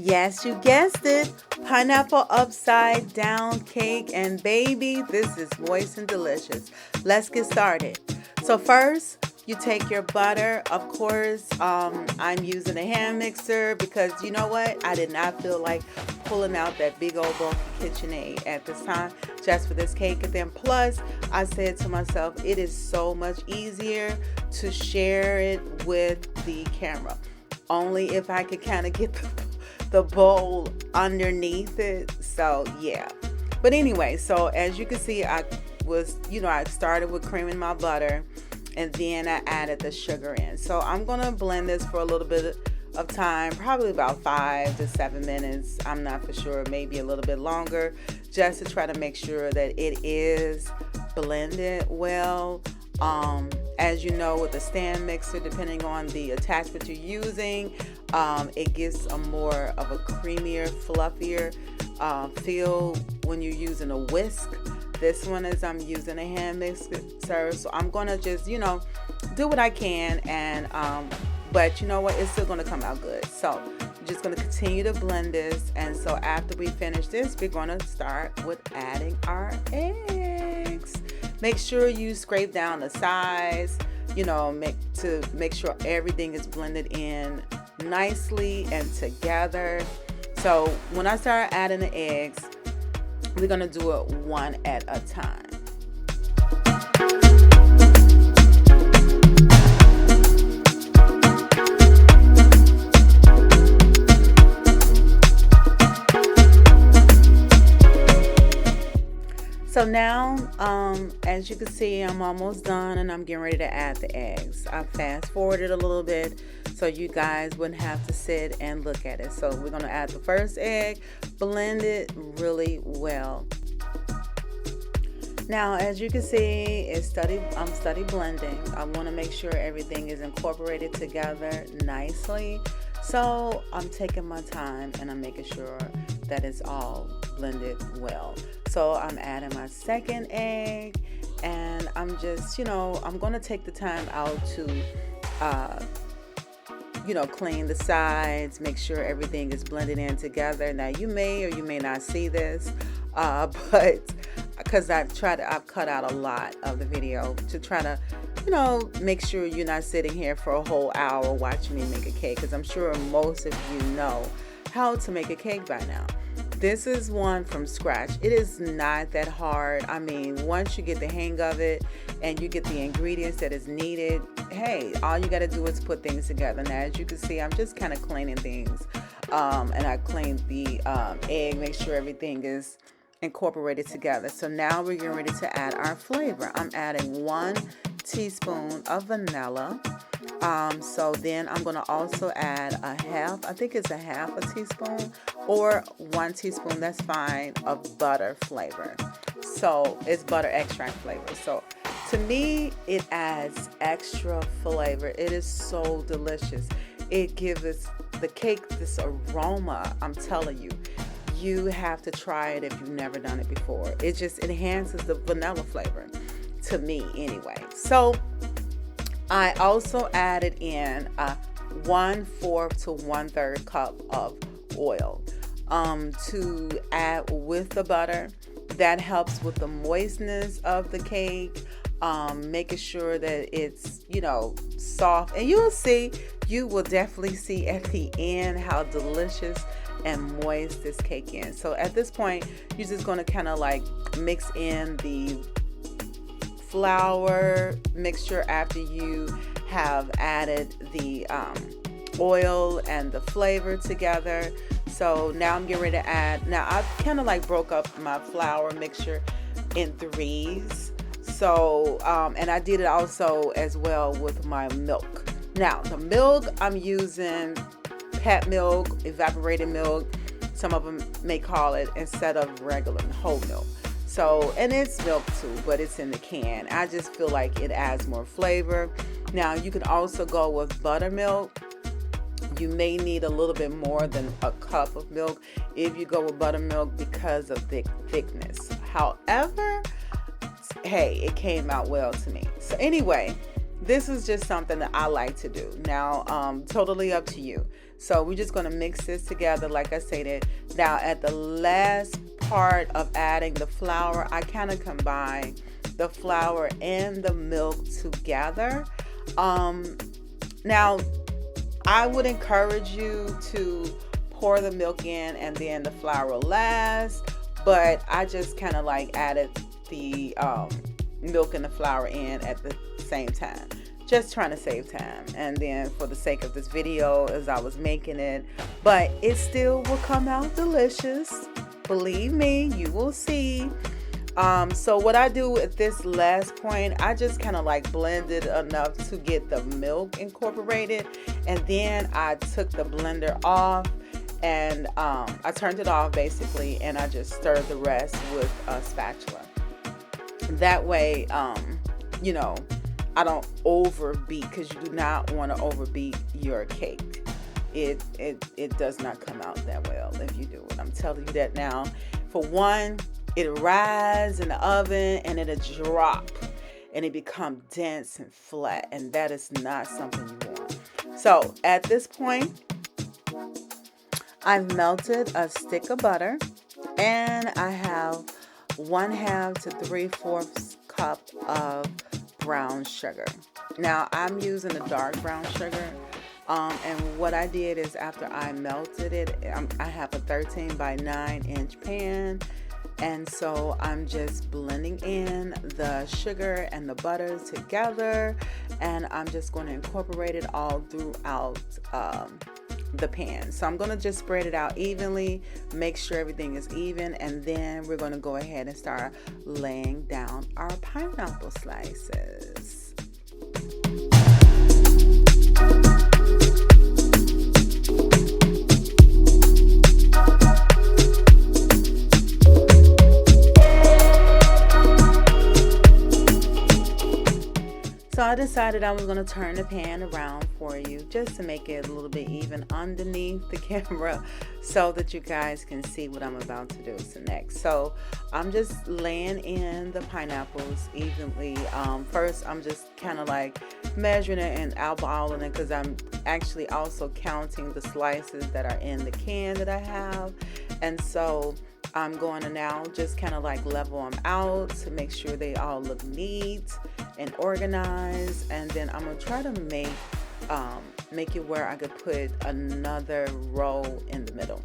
Yes, you guessed it. Pineapple upside down cake. And baby, this is moist and delicious. Let's get started. So first, you take your butter. Of course, I'm using a hand mixer because you know what? I did not feel like pulling out that big old bulky KitchenAid at this time just for this cake. And then plus, I said to myself, it is so much easier to share it with the camera. Only if I could kind of get the bowl underneath it. So yeah. But anyway, so as you can see, I started with creaming my butter and then I added the sugar in. So I'm going to blend this for a little bit of time, probably about 5 to 7 minutes. I'm not for sure, maybe a little bit longer, just to try to make sure that it is blended well. As you know, with the stand mixer, depending on the attachment you're using, it gives a more of a creamier, fluffier feel when you're using a whisk. This one is I'm using a hand mixer, so I'm gonna just do what I can, and but you know what, it's still gonna come out good. So I'm just gonna continue to blend this, and so after we finish this, we're gonna start with adding our eggs. Make sure you scrape down the sides, make sure everything is blended in nicely and together. So when I start adding the eggs, we're gonna do it one at a time. So now, as you can see, I'm almost done and I'm getting ready to add the eggs. I fast forwarded a little bit so you guys wouldn't have to sit and look at it. So we're going to add the first egg, blend it really well. Now, as you can see, I'm study blending. I want to make sure everything is incorporated together nicely. So I'm taking my time and I'm making sure that it's all blended well. So I'm adding my second egg, and I'm just, I'm going to take the time out to, clean the sides, make sure everything is blended in together. Now, you may or you may not see this, but because I've cut out a lot of the video to try to, make sure you're not sitting here for a whole hour watching me make a cake, because I'm sure most of you know how to make a cake by now. This is one from scratch. It is not that hard. I mean, once you get the hang of it and you get the ingredients that is needed, hey, all you got to do is put things together. Now, as you can see, I'm just kind of cleaning things. And I cleaned the egg, make sure everything is incorporated together. So now we're getting ready to add our flavor. I'm adding 1 teaspoon of vanilla. So then I'm going to also add a half a teaspoon or 1 teaspoon, that's fine, of butter flavor. So it's butter extract flavor. So to me, it adds extra flavor. It is so delicious. It gives the cake this aroma. I'm telling you, you have to try it if you've never done it before. It just enhances the vanilla flavor, to me anyway. So I also added in 1/4 to 1/3 cup of oil to add with the butter. That helps with the moistness of the cake, making sure that it's, soft. And you will definitely see at the end how delicious and moist this cake is. So at this point, you're just going to kind of like mix in the flour mixture after you have added the oil and the flavor together. So now I'm getting ready to add, now I've kind of like broke up my flour mixture in 3s. So and I did it also as well with my milk. Now the milk, I'm using pet milk, evaporated milk, some of them may call it, instead of regular whole milk. So, and it's milk too, but it's in the can. I just feel like it adds more flavor. Now, you can also go with buttermilk. You may need a little bit more than a cup of milk if you go with buttermilk because of thickness. However, hey, it came out well to me. So anyway, this is just something that I like to do. Now, totally up to you. So we're just going to mix this together like I stated. Now at the last part of adding the flour, I kind of combine the flour and the milk together. Now I would encourage you to pour the milk in and then the flour last, but I just kind of like added the milk and the flour in at the same time, just trying to save time. And then for the sake of this video, as I was making it, but it still will come out delicious, believe me, you will see. So what I do at this last point, I just kind of like blended enough to get the milk incorporated, and then I took the blender off and I turned it off basically, and I just stirred the rest with a spatula. That way, you know, I don't overbeat, because you do not want to overbeat your cake. It does not come out that well if you do it. I'm telling you that now. For one, it'll rise in the oven and it'll drop and it become dense and flat, and that is not something you want. So at this point, I've melted a stick of butter, and I have 1/2 to 3/4 cup of brown sugar. Now I'm using a dark brown sugar, and what I did is after I melted it, I have a 13 by 9 inch pan, and so I'm just blending in the sugar and the butter together, and I'm just going to incorporate it all throughout the pan. So I'm going to just spread it out evenly, make sure everything is even, and then we're going to go ahead and start laying down our pineapple slices. So I decided I was going to turn the pan around for you just to make it a little bit even underneath the camera so that you guys can see what I'm about to do next. So I'm just laying in the pineapples evenly. First, I'm just kind of like measuring it and eyeballing it, because I'm actually also counting the slices that are in the can that I have. And so I'm going to now just kind of like level them out to make sure they all look neat and organized, and then I'm gonna try to make it where I could put another row in the middle.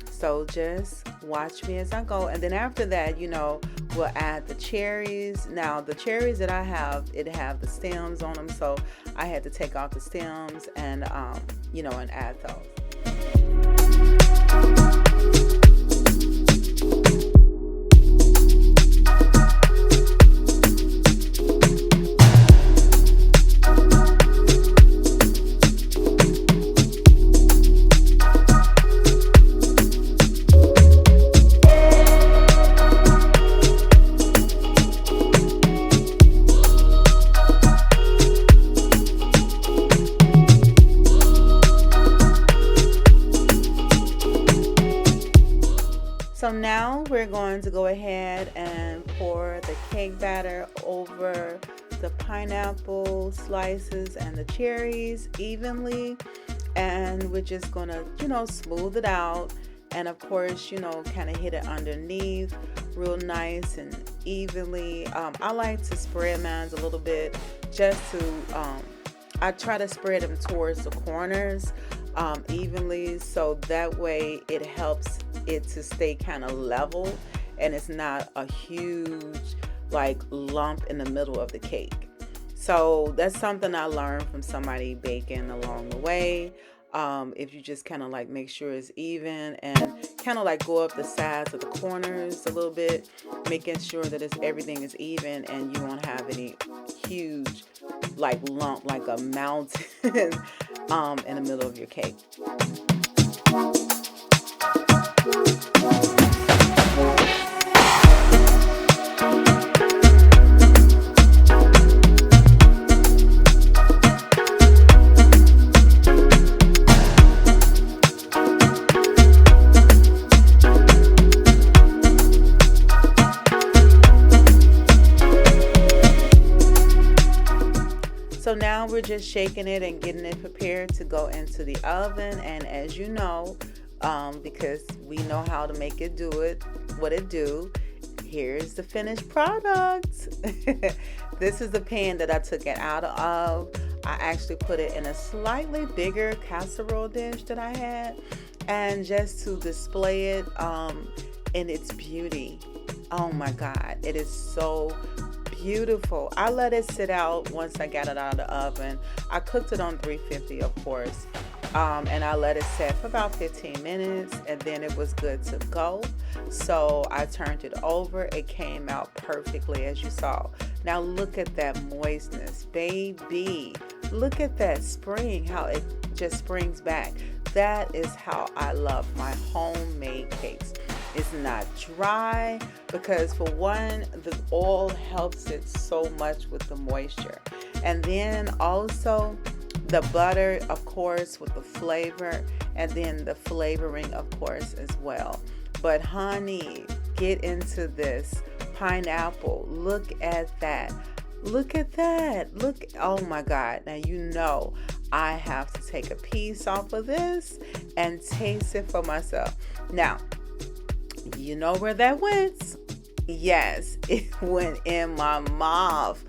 So just watch me as I go, and then after that, you know, we'll add the cherries. Now the cherries that I have, it have the stems on them, so I had to take off the stems and you know, and add those. So now we're going to go ahead and pour the cake batter over the pineapple slices and the cherries evenly, and we're just going to, you know, smooth it out, and of course, you know, kind of hit it underneath real nice and evenly. I like to spread mine a little bit just to I try to spread them towards the corners evenly, so that way it helps it to stay kind of level and it's not a huge like lump in the middle of the cake. So that's something I learned from somebody baking along the way. If you just kind of like make sure it's even and kind of like go up the sides of the corners a little bit, making sure that everything is even and you won't have any huge like lump like a mountain in the middle of your cake. So now now we're just shaking it and getting it prepared to go into the oven. And as you know, because we know how to make it do it, what it do, here's the finished product. This is the pan that I took it out of. I actually put it in a slightly bigger casserole dish that I had, and just to display it in its beauty. Oh my God, it is so beautiful. I let it sit out once I got it out of the oven. I cooked it on 350, of course, and I let it set for about 15 minutes, and then it was good to go. So I turned it over. It came out perfectly, as you saw. Now look at that moistness, baby. Look at that spring, how it just springs back. That is how I love my homemade cakes. It's not dry because, for one, the oil helps it so much with the moisture. And then also the butter, of course, with the flavor, and then the flavoring, of course, as well. But honey, get into this pineapple. Look at that. Look at that. Look, oh my God. Now you know I have to take a piece off of this and taste it for myself. Now, you know where that went? Yes, it went in my mouth,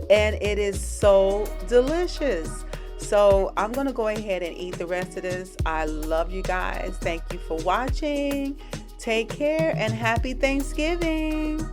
and it is so delicious. So I'm going to go ahead and eat the rest of this. I love you guys. Thank you for watching. Take care and happy Thanksgiving.